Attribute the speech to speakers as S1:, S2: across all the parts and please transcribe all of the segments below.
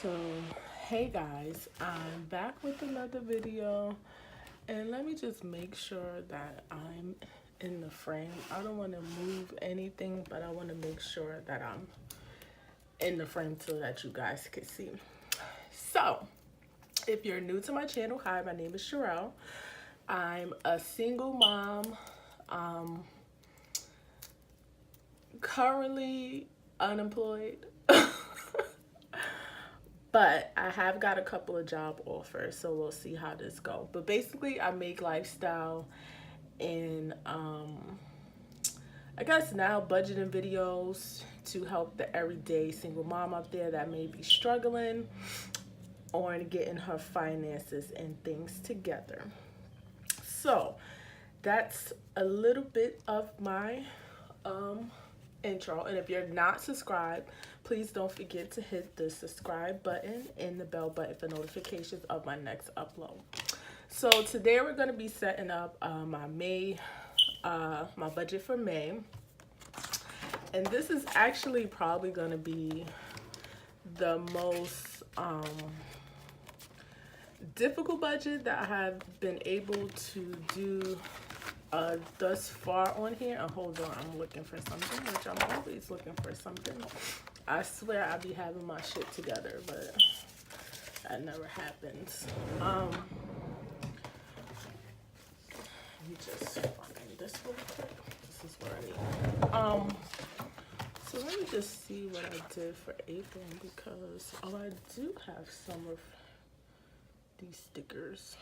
S1: So, hey guys, I'm back with another video, and let me just make sure that I'm in the frame. I don't want to move anything, but I want to make sure that I'm in the frame so that you guys can see. So, if you're new to my channel, hi, my name is Sherelle. I'm a single mom, currently unemployed. But I have got a couple of job offers, so we'll see how this goes. But basically, I make lifestyle and I guess now budgeting videos to help the everyday single mom out there that may be struggling on getting her finances and things together. So that's a little bit of my intro, and if you're not subscribed, please don't forget to hit the subscribe button and the bell button for notifications of my next upload. So today we're going to be setting up my budget for May, and this is actually probably going to be the most difficult budget that I have been able to do thus far on here. And hold on, I'm looking for something, which I'm always looking for something. I swear I be having my shit together, but that never happens. Let me just find this real quick. This is what I need. So let me just see what I did for April, because I do have some of these stickers.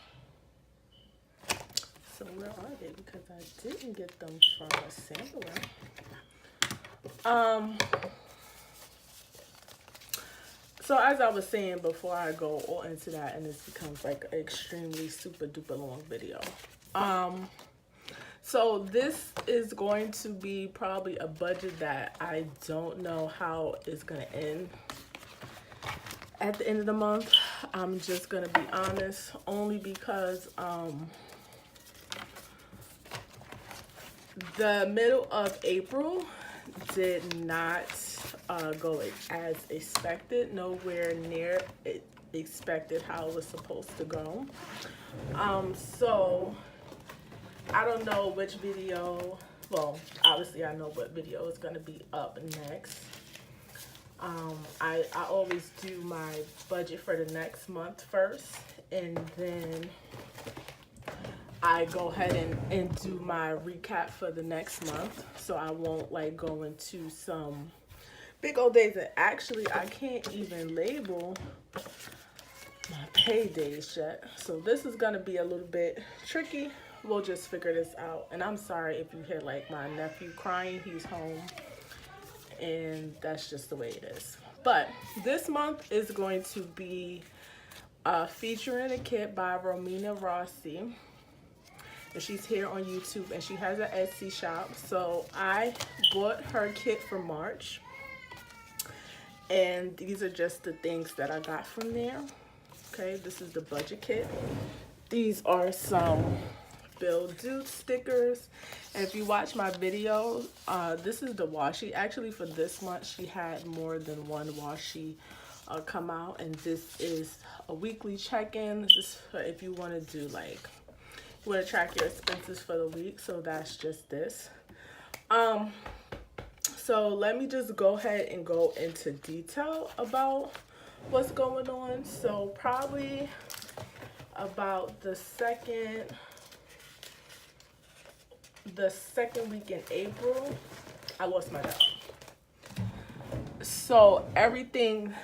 S1: So where are they? Because I didn't get them from a sampler. So as I was saying before I go all into that, and this becomes like an extremely super duper long video. So this is going to be probably a budget that I don't know how it's gonna end at the end of the month. I'm just gonna be honest, only because the middle of April did not go as expected, nowhere near expected how it was supposed to go. So I don't know which video, well, obviously I know what video is going to be up next. I always do my budget for the next month first, and then I go ahead and do my recap for the next month, so I won't like go into some big old days. And actually, I can't even label my paydays yet, so this is gonna be a little bit tricky. We'll just figure this out. And I'm sorry if you hear like my nephew crying. He's home, and that's just the way it is. But this month is going to be featuring a kit by Romina Rossi. And she's here on YouTube, and she has an Etsy shop. So I bought her kit for March, and these are just the things that I got from there. Okay, this is the budget kit. These are some Bill Duke stickers, and if you watch my video, this is the washi. Actually, for this month, she had more than one washi come out, and this is a weekly check-in. This is for if you want to do like, you want to track your expenses for the week. So that's just this. So let me just go ahead and go into detail about what's going on. So probably about the second week in April, I lost my job. So everything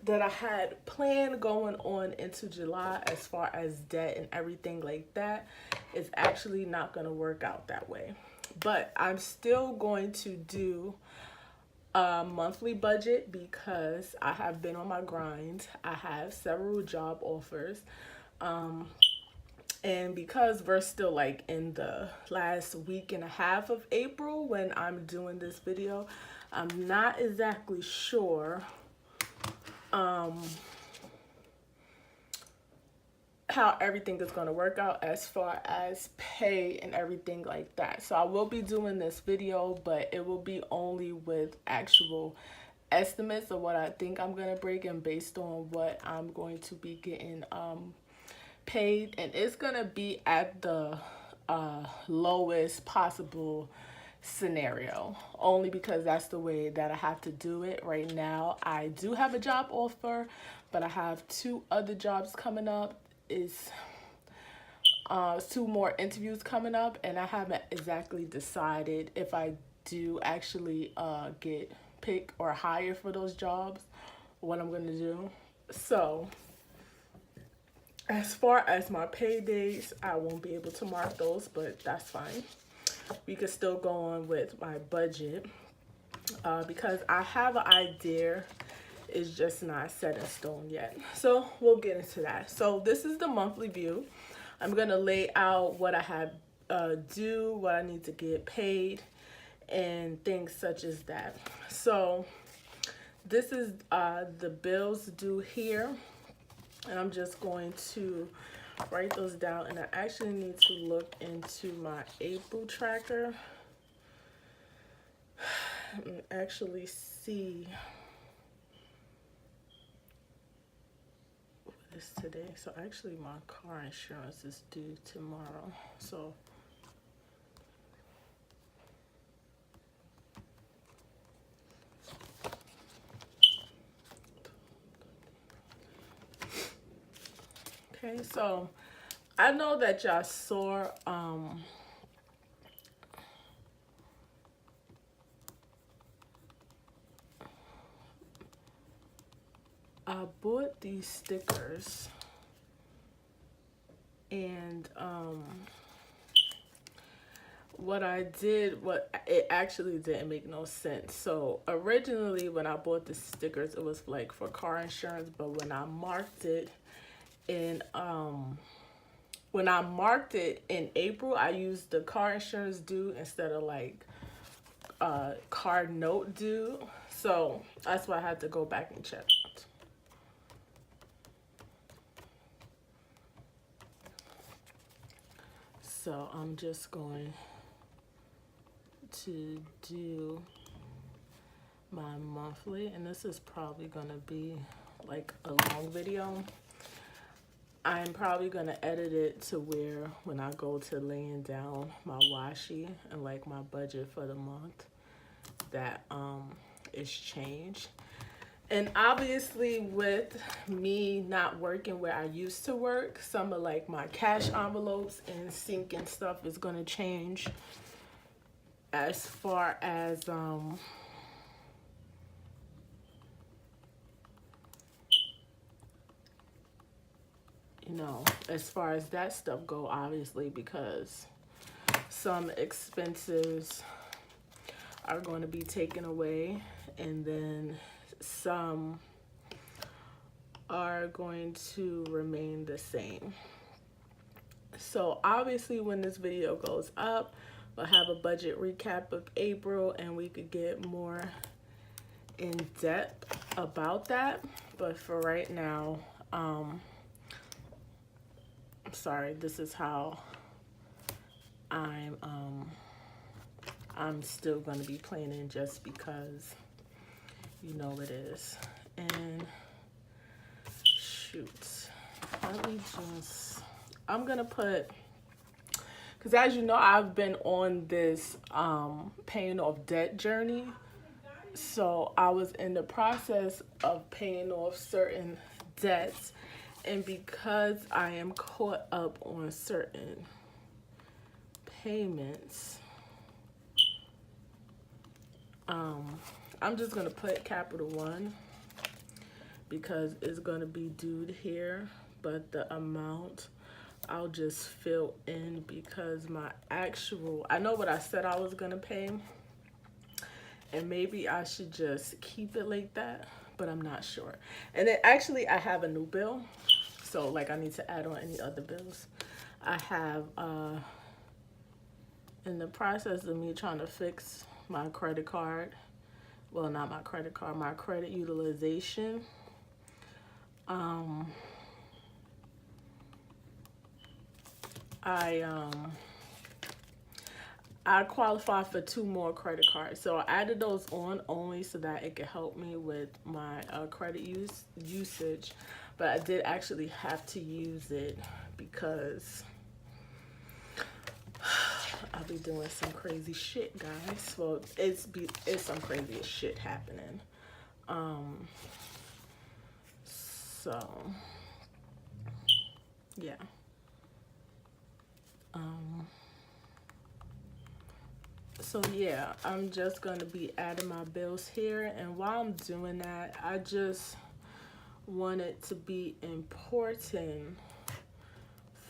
S1: that I had planned going on into July as far as debt and everything like that is actually not going to work out that way. But I'm still going to do a monthly budget because I have been on my grind. I have several job offers. And because we're still like in the last week and a half of April when I'm doing this video, I'm not exactly sure how everything is going to work out as far as pay and everything like that. So I will be doing this video, but it will be only with actual estimates of what I think I'm gonna break and based on what I'm going to be getting paid, and it's gonna be at the lowest possible scenario, only because that's the way that I have to do it right now. I do have a job offer, but I have 2 other jobs coming up. Is 2 more interviews coming up, and I haven't exactly decided if I do actually get picked or hired for those jobs, what I'm gonna do. So as far as my pay days, I won't be able to mark those, but that's fine. We could still go on with my budget because I have an idea. It's just not set in stone yet. So we'll get into that. So this is the monthly view. I'm gonna lay out what I have due, what I need to get paid, and things such as that. So this is the bills due here, and I'm just going to write those down, and I actually need to look into my April tracker and actually see what is today. So actually my car insurance is due tomorrow. So okay, so I know that y'all saw I bought these stickers, and what I did, it actually didn't make no sense. So originally when I bought the stickers, it was like for car insurance, but when I marked it in April, I used the car insurance due instead of like car note due. So that's why I had to go back and check. So I'm just going to do my monthly, and this is probably gonna be like a long video. I'm probably gonna edit it to where when I go to laying down my washi and like my budget for the month, that is changed. And obviously with me not working where I used to work, some of like my cash envelopes and sync and stuff is gonna change. As far as you know, as far as that stuff go, obviously, because some expenses are going to be taken away, and then some are going to remain the same. So obviously when this video goes up, we'll have a budget recap of April, and we could get more in depth about that. But for right now, I'm sorry, this is how I'm still gonna be planning, just because you know it is. And shoot, I'm gonna put, because as you know, I've been on this paying off debt journey. So I was in the process of paying off certain debts, and because I am caught up on certain payments, I'm just gonna put Capital One because it's gonna be due here, but the amount I'll just fill in because my actual, I know what I said I was gonna pay, and maybe I should just keep it like that, but I'm not sure. And then actually I have a new bill, so like I need to add on any other bills. I have in the process of me trying to fix my credit card, well, not my credit card, my credit utilization. I qualify for 2 more credit cards. So I added those on only so that it could help me with my credit usage. But I did actually have to use it because I'll be doing some crazy shit, guys. Well, it's some crazy shit happening. So yeah. So yeah, I'm just gonna be adding my bills here, and while I'm doing that, I just want it to be important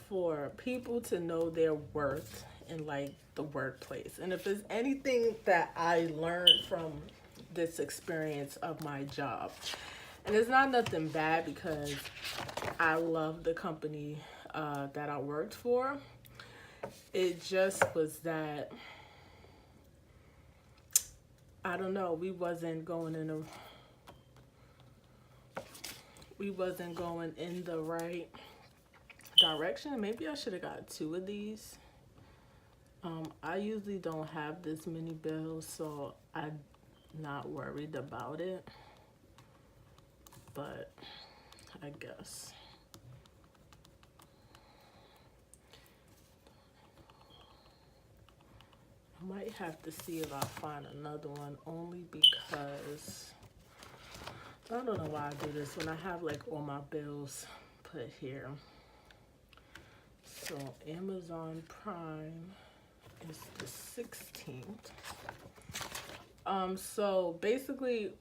S1: for people to know their worth in like the workplace. And if there's anything that I learned from this experience of my job, and it's not nothing bad because I love the company that I worked for, it just was that, I don't know, we wasn't going in the right direction. Maybe I should have got 2 of these. I usually don't have this many bills, so I'm not worried about it. But I guess. I might have to see if I find another one, only because I don't know why I do this when I have like all my bills put here. So Amazon Prime is the 16th. So basically,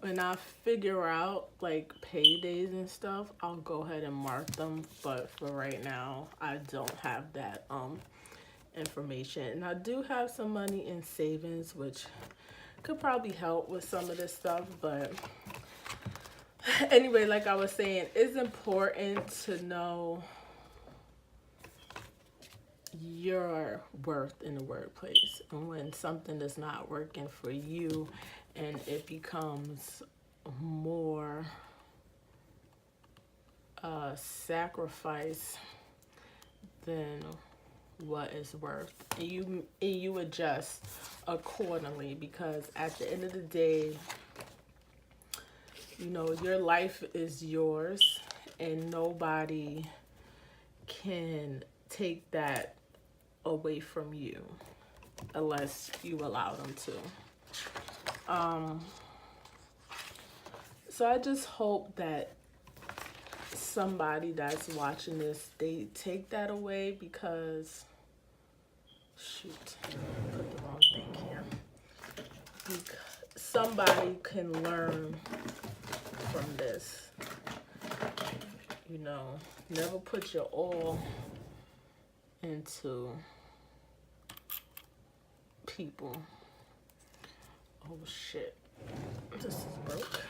S1: when I figure out like paydays and stuff, I'll go ahead and mark them. But for right now, I don't have that information. And I do have some money in savings, which could probably help with some of this stuff. But anyway, like I was saying, it's important to know your worth in the workplace. And when something is not working for you and it becomes more sacrifice than what is worth, and you adjust accordingly, because at the end of the day, you know, your life is yours and nobody can take that away from you unless you allow them to. So I just hope that somebody that's watching this, they take that away, because shoot, I put the wrong thing here. Somebody can learn from this. You know, never put your all into people. Oh shit, this is broke.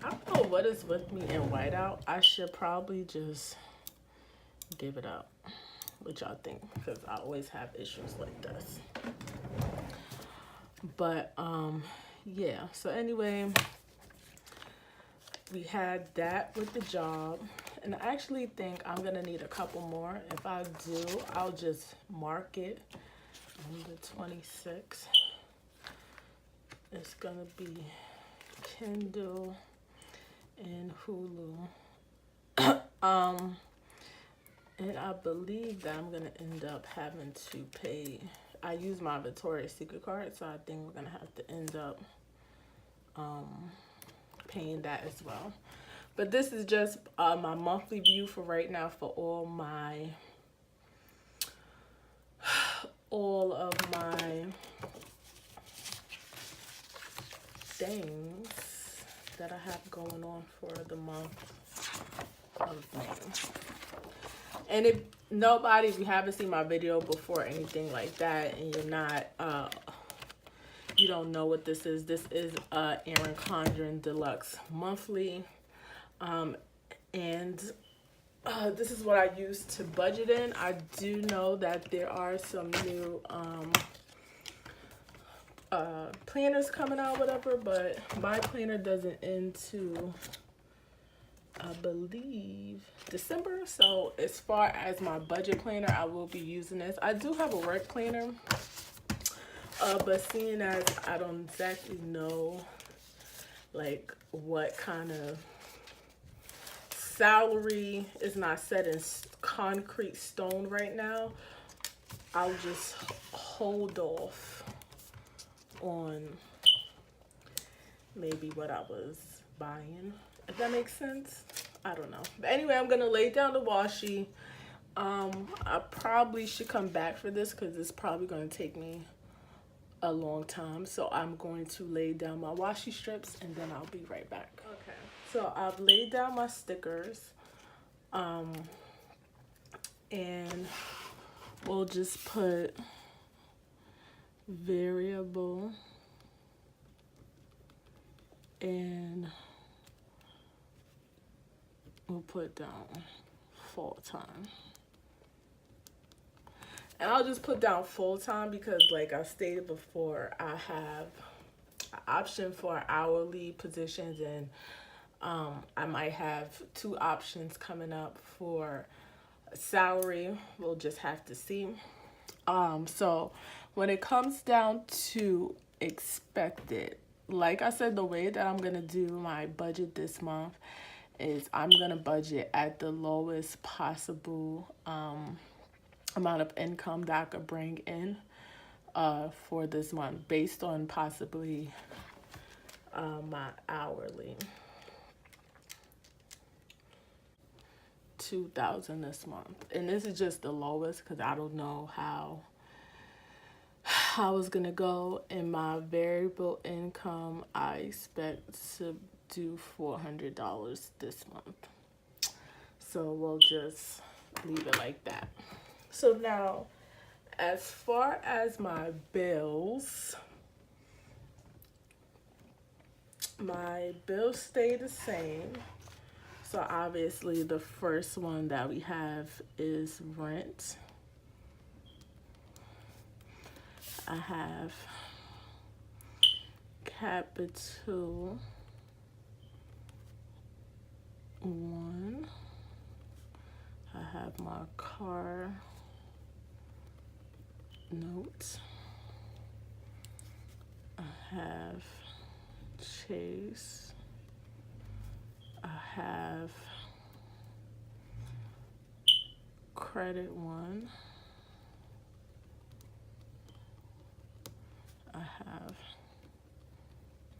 S1: I don't know what is with me in whiteout. I should probably just give it up. What y'all think? Because I always have issues like this. But yeah, so anyway, we had that with the job, and I actually think I'm gonna need a couple more. If I do, I'll just mark it on the 26th. It's gonna be Kindle and Hulu. And I believe that I'm gonna end up having to pay. I use my Victoria's Secret card, so I think we're gonna have to end up paying that as well. But this is just my monthly view for right now for all of my things that I have going on for the month of May. And if you haven't seen my video before or anything like that, and you're not you don't know what this is Erin Condren Deluxe monthly, and this is what I use to budget in. I do know that there are some new planners coming out, whatever, but my planner doesn't end to I believe, December. So as far as my budget planner, I will be using this. I do have a work planner, but seeing as I don't exactly know like what kind of salary is not set in concrete stone right now, I'll just hold off on maybe what I was buying, if that makes sense. I don't know. But anyway, I'm gonna lay down the washi. I probably should come back for this because it's probably gonna take me a long time. So I'm going to lay down my washi strips and then I'll be right back. Okay, so I've laid down my stickers. And we'll just put variable and we'll put down full time. And I'll just put down full time because, like I stated before, I have an option for hourly positions, and I might have 2 options coming up for salary. We'll just have to see. So when it comes down to expected, like I said, the way that I'm gonna do my budget this month is I'm gonna budget at the lowest possible amount of income that I could bring in for this month based on possibly my hourly. 2,000 this month, and this is just the lowest because I don't know how it's gonna go. In my variable income, I expect to do $400 this month, so we'll just leave it like that. So now, as far as my bills stay the same. So obviously the first one that we have is rent. I have capital 1. I have my car note. I have Chase. I have credit 1. I have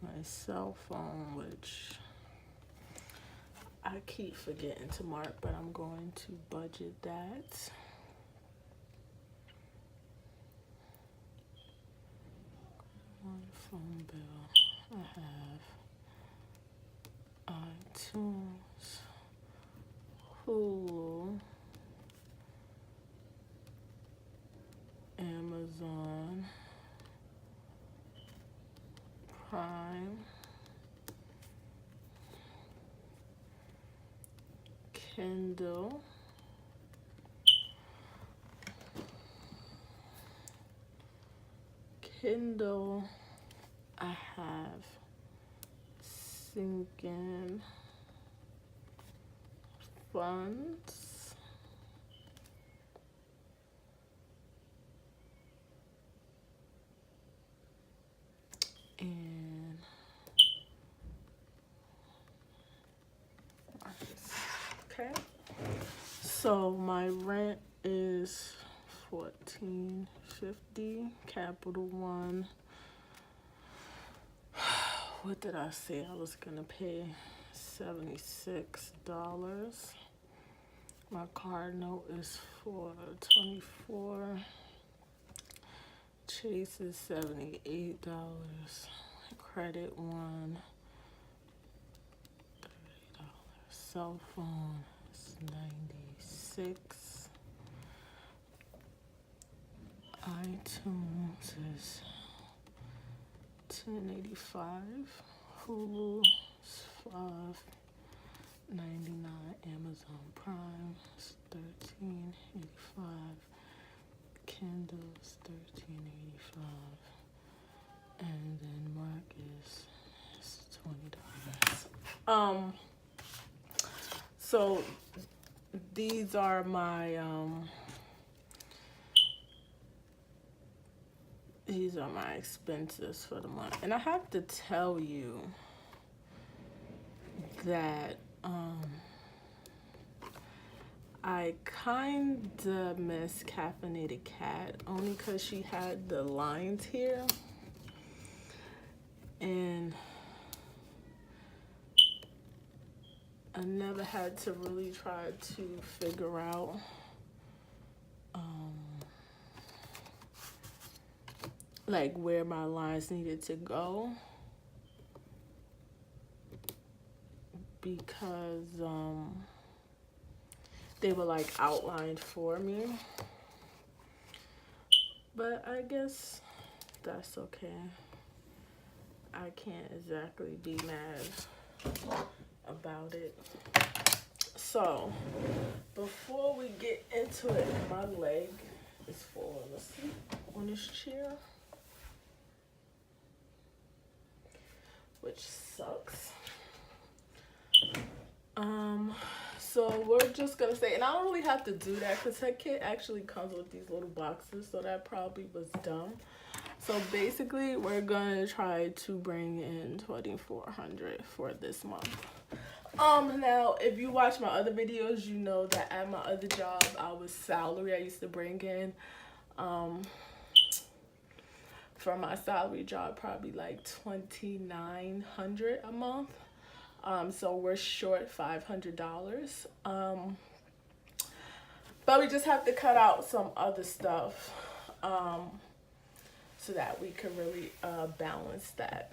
S1: my cell phone, which I keep forgetting to mark, but I'm going to budget that. One phone bill. I have iTunes, Hulu, Amazon Prime, Kindle, I have sinking funds, and okay. So my rent is $14.50. Capital One. What did I say? I was gonna pay $76. My card note is for $24. Chase is $78. Credit One, $30. Cell phone is $96. iTunes is $10.85. Hulu is $5.99. Amazon Prime is $13.85. Kindle is $13.85. And then Mark is $20. So these are my expenses for the month. And I have to tell you that I kinda miss Caffeinated Cat only because she had the lines here. And I never had to really try to figure out like where my lines needed to go, because they were like outlined for me. But I guess that's okay. I can't exactly be mad about it. So before we get into it, my leg is falling asleep on this chair, which sucks. So we're just gonna say, and I don't really have to do that because her kit actually comes with these little boxes, so that probably was dumb. So basically we're gonna try to bring in $2,400 for this month. Now if you watch my other videos, you know that at my other job I was salary. I used to bring in for my salary job probably like $2,900 a month. So we're short $500. But we just have to cut out some other stuff so that we can really balance that.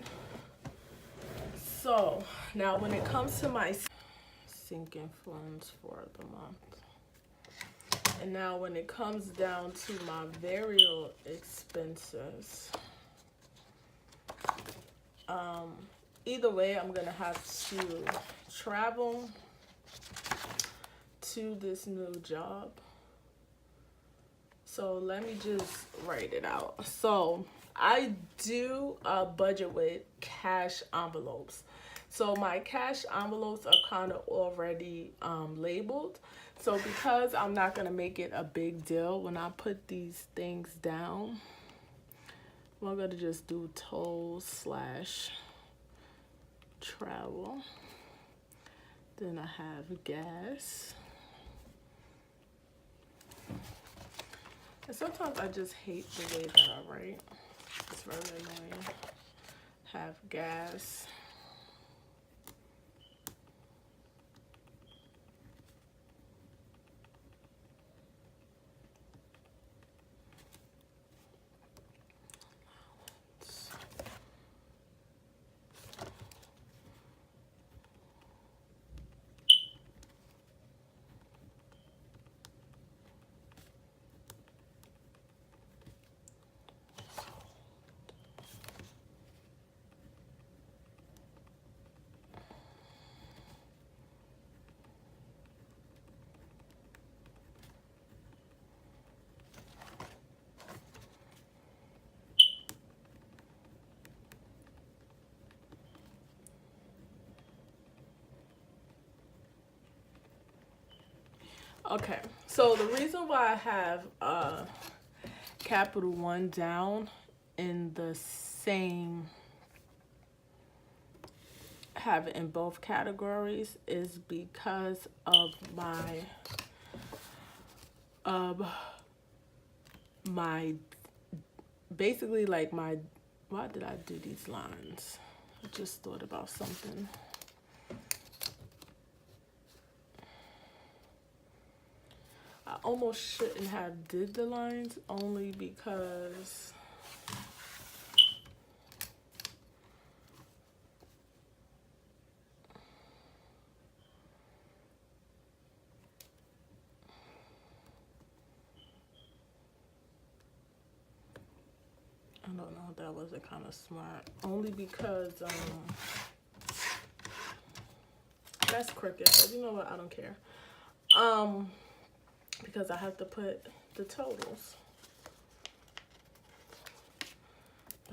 S1: So now when it comes to my sinking funds for the month, and now when it comes down to my variable expenses, either way I'm gonna have to travel to this new job. So let me just write it out. So I do a budget with cash envelopes. So my cash envelopes are kind of already labeled. So because I'm not gonna make it a big deal when I put these things down, we're gonna just do tolls / travel. Then I have gas. And sometimes I just hate the way that I write. It's very annoying. Have gas. Okay, so the reason why I have Capital One down in the same, have it in both categories, is because of my basically like my, why did I do these lines? I just thought about something. I almost shouldn't have did the lines only because I don't know, that wasn't kind of smart. Only because that's crooked, but you know what, I don't care. Because I have to put the totals.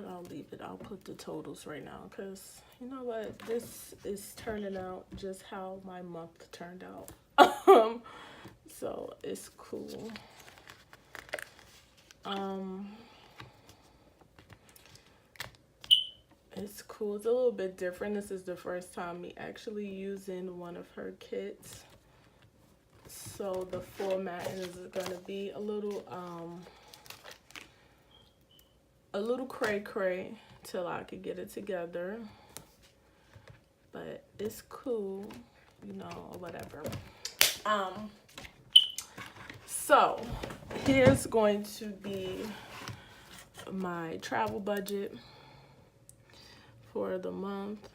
S1: But I'll leave it. I'll put the totals right now because you know what? This is turning out just how my month turned out. So it's cool. It's cool. It's a little bit different. This is the first time me actually using one of her kits. So the format is gonna be a little cray till I could get it together. But it's cool, you know, or whatever. So here's going to be my travel budget for the month.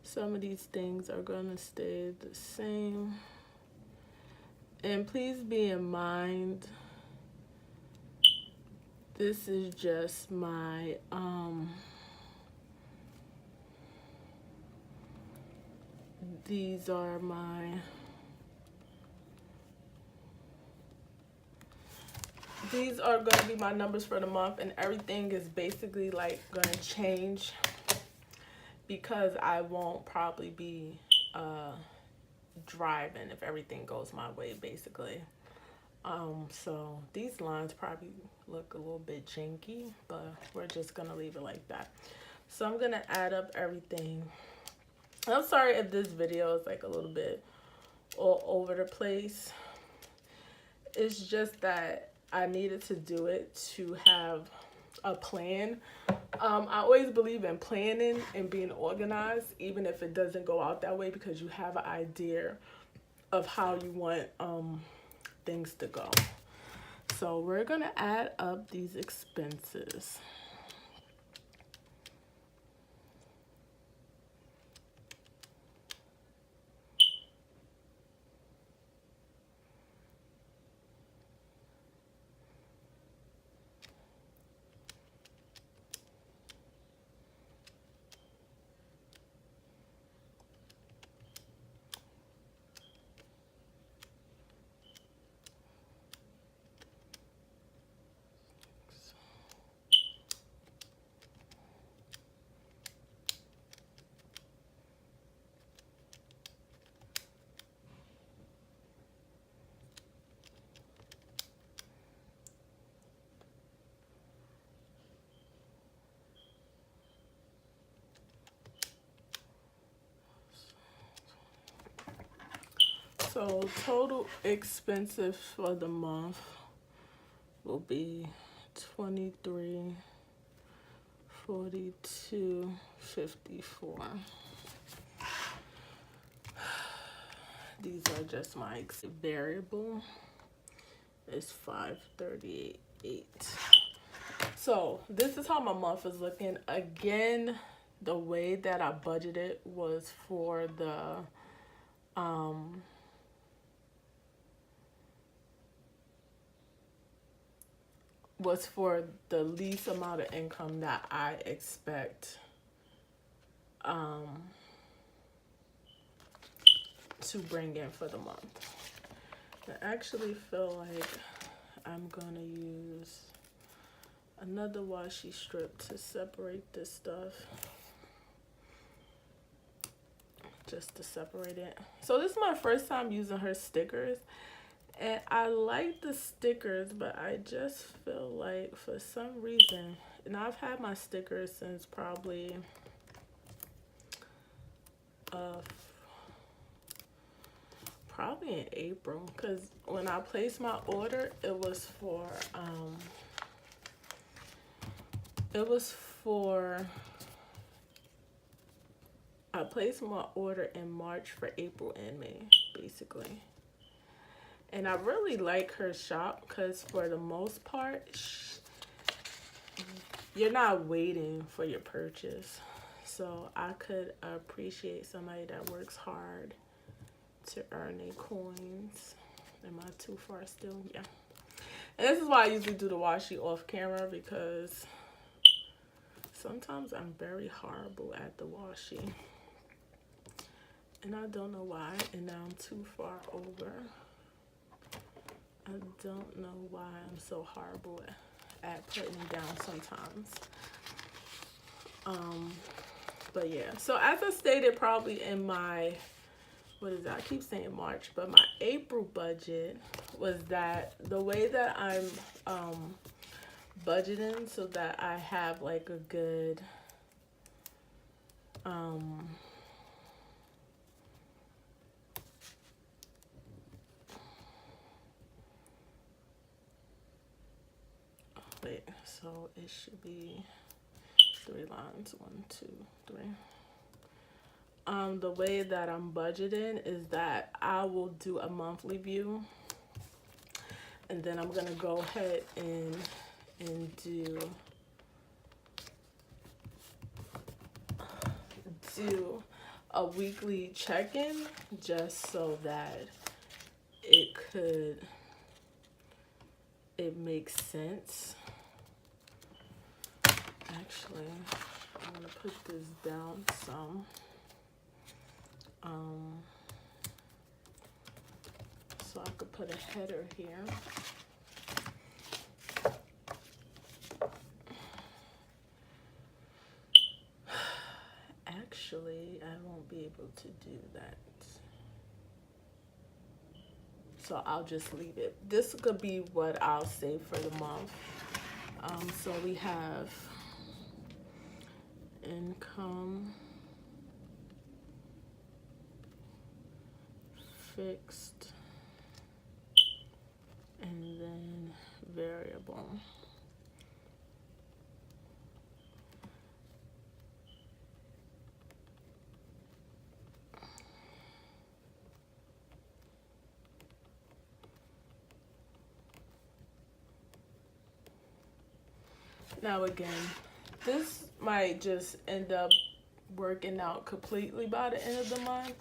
S1: Some of these things are gonna stay the same. And please be in mind, this is just my these are going to be my numbers for the month, and everything is basically like going to change because I won't probably be driving if everything goes my way, basically. So these lines probably look a little bit janky, but we're just going to leave it like that. So I'm going to add up everything. I'm sorry if this video is like a little bit all over the place. It's just that I needed to do it to have a plan. I always believe in planning and being organized, even if it doesn't go out that way, because you have an idea of how you want things to go. So we're gonna add up these expenses. So total expenses for the month will be $23.42.54. These are just my variable. It's $538.8. So this is how my month is looking. Again, the way that I budgeted was for the least amount of income that I expect to bring in for the month. I actually feel like I'm gonna use another washi strip to separate this stuff, just to separate it. So this is my first time using her stickers, and I like the stickers, but I just feel like for some reason, and I've had my stickers since probably in April, because when I placed my order, it was for I placed my order in March for April and May, basically. And I really like her shop because for the most part, you're not waiting for your purchase. So I could appreciate somebody that works hard to earn their coins. Am I too far still? Yeah. And this is why I usually do the washi off camera, because sometimes I'm very horrible at the washi. And I don't know why, and now I'm too far over. I don't know why I'm so horrible at putting down sometimes. But yeah, so as I stated probably in my, what is that? I keep saying March, but my April budget was that the way that I'm budgeting so that I have like a good wait, so it should be 3 lines, 1, 2, 3. The way that I'm budgeting is that I will do a monthly view, and then I'm gonna go ahead and do a weekly check-in, just so that it makes sense. Actually, I'm gonna put this down some. So I could put a header here. Actually, I won't be able to do that. So I'll just leave it. This could be what I'll save for the month. So we have income, fixed, and then variable. Now again, this might just end up working out completely by the end of the month.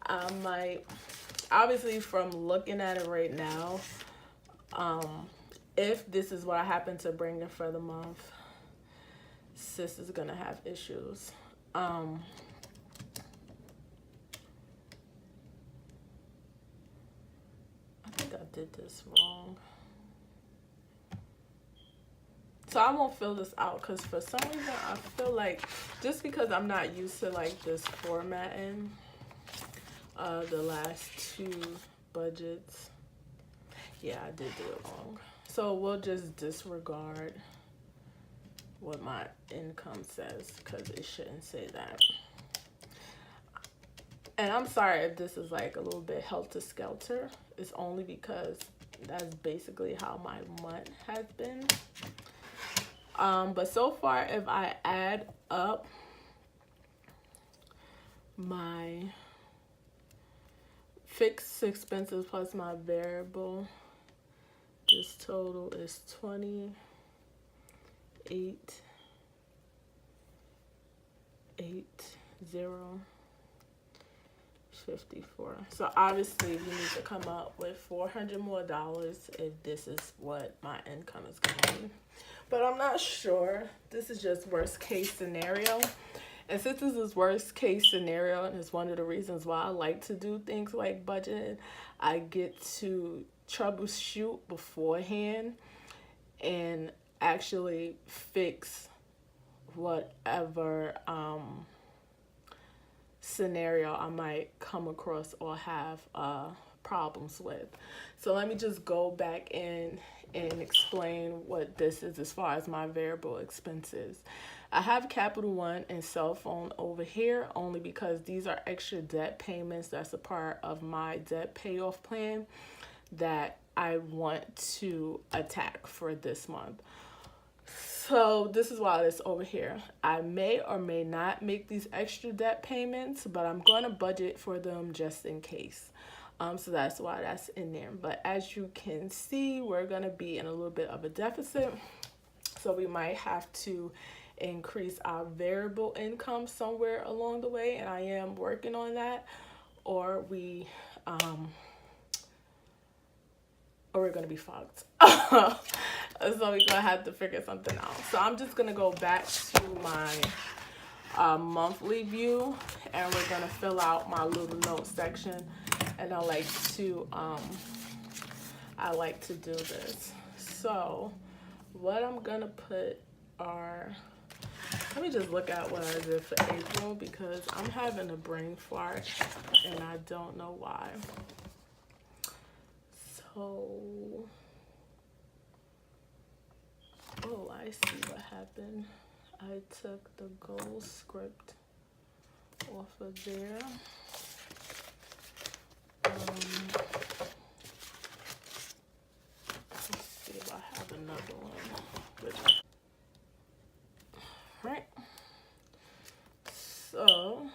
S1: I might, obviously from looking at it right now, if this is what I happen to bring in for the month, sis is gonna have issues. I think I did this wrong. So I won't fill this out because for some reason I feel like, just because I'm not used to like this formatting, the last 2 budgets, yeah, I did do it wrong. So we'll just disregard what my income says because it shouldn't say that. And I'm sorry if this is like a little bit helter-skelter. It's only because that's basically how my month has been. But so far, if I add up my fixed expenses plus my variable, this total is 28,854. So obviously we need to come up with $400 more if this is what my income is going to be. But I'm not sure. This is just worst case scenario. And since this is worst case scenario, and it's one of the reasons why I like to do things like budgeting, I get to troubleshoot beforehand and actually fix whatever scenario I might come across or have problems with. So let me just go back in and explain what this is as far as my variable expenses. I have Capital One and cell phone over here only because these are extra debt payments that's a part of my debt payoff plan that I want to attack for this month. So this is why it's over here. I may or may not make these extra debt payments, but I'm going to budget for them just in case. So that's why that's in there. But as you can see, we're going to be in a little bit of a deficit. So we might have to increase our variable income somewhere along the way. And I am working on that. Or we're going to be fucked. So we're going to have to figure something out. So I'm just going to go back to my monthly view. And we're going to fill out my little note section. And I like to I like to do this. So what I'm gonna put are, let me just look at what I did for April because I'm having a brain fart and I don't know why. So, oh, I see what happened. I took the goal script off of there. Let's see if I have another one. Right. So,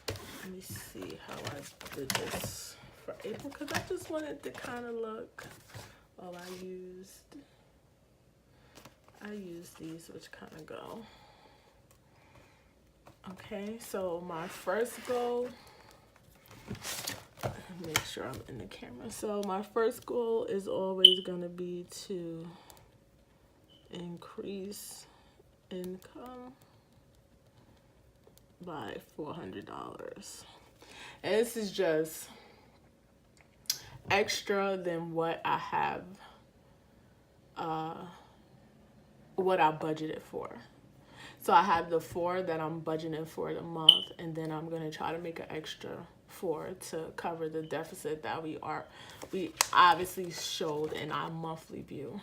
S1: let me see how I did this for April because I just wanted to kind of look. Oh, I used these, which kind of go. Okay, so my first goal, make sure I'm in the camera. So my first goal is always going to be to increase income by $400. And this is just extra than what I have, what I budgeted for. So I have the 4 that I'm budgeting for the month, and then I'm gonna try to make an extra 4 to cover the deficit that we obviously showed in our monthly view.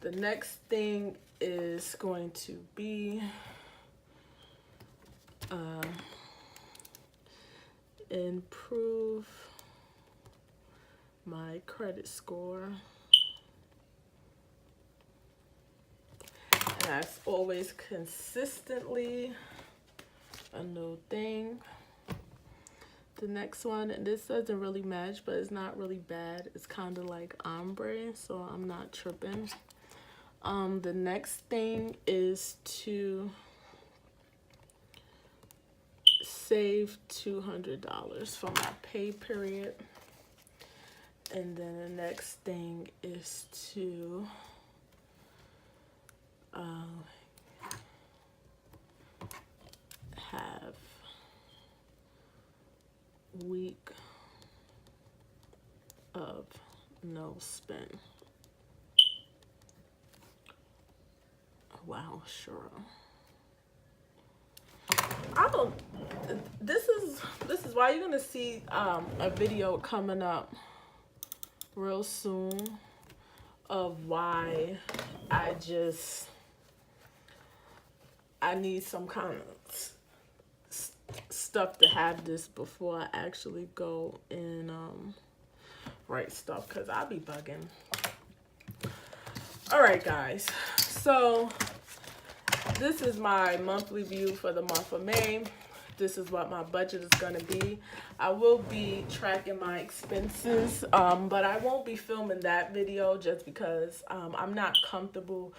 S1: The next thing is going to be improve my credit score. And that's always consistently a new thing. The next one, and this doesn't really match, but it's not really bad. It's kind of like ombre, so I'm not tripping. The next thing is to save $200 for my pay period. And then the next thing is to have week of no spend. Wow, sure. This is why you're gonna see a video coming up real soon of why I need some kind of stuff to have this before I actually go and write stuff, because I'll be bugging. All right, guys, so this is my monthly view for the month of May. This is what my budget is going to be. I will be tracking my expenses, but I won't be filming that video just because I'm not comfortable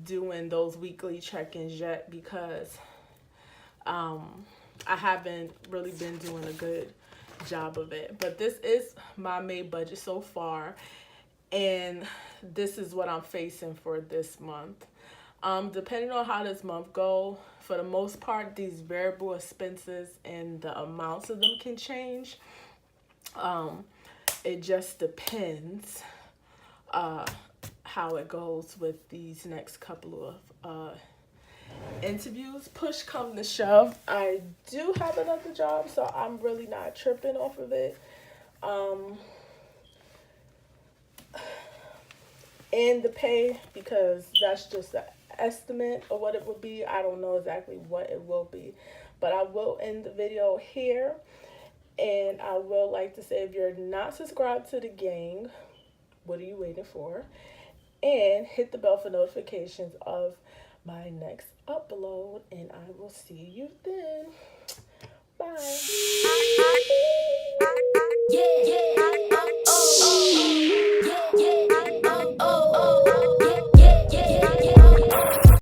S1: doing those weekly check-ins yet, because I haven't really been doing a good job of it. But this is my May budget so far, and this is what I'm facing for this month. Depending on how this month go, for the most part, these variable expenses and the amounts of them can change. It just depends how it goes with these next couple of interviews. Push come to shove, I do have another job, so I'm really not tripping off of it. And the pay, because that's just an estimate of what it would be. I don't know exactly what it will be, but I will end the video here. And I will like to say, if you're not subscribed to the gang, what are you waiting for? And hit the bell for notifications of my next upload, and I will see you then. Bye.